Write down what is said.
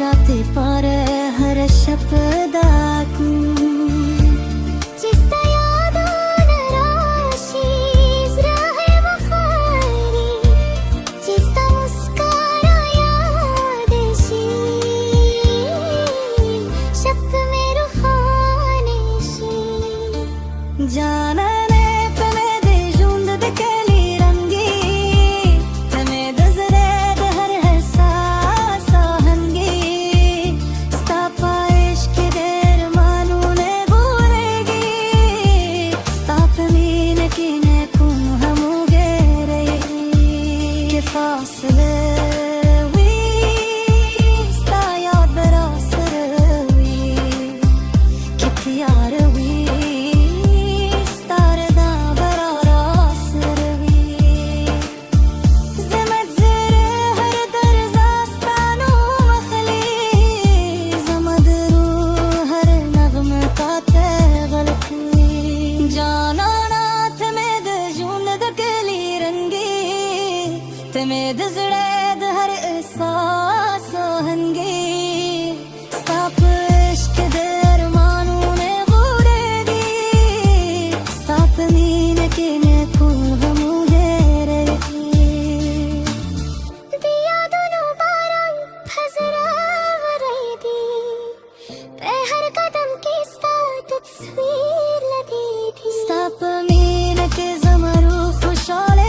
रातें पार हर शब्दा को जिसता यादों राशि राहे वफारी जिसता मुस्कारा याद शी शब्द में रूहानी शी जाना में दजड़े हर एहसास हंगे स्ताप इश्क दे अरमानों ने गोरे दी स्ताप मीन के ने फूल मुझे रही दिया दोनों बारां फजरा वरई दी पे हर कदम की स्ता तस्वीर लगी थी स्ताप मीन के जमरू खुशाले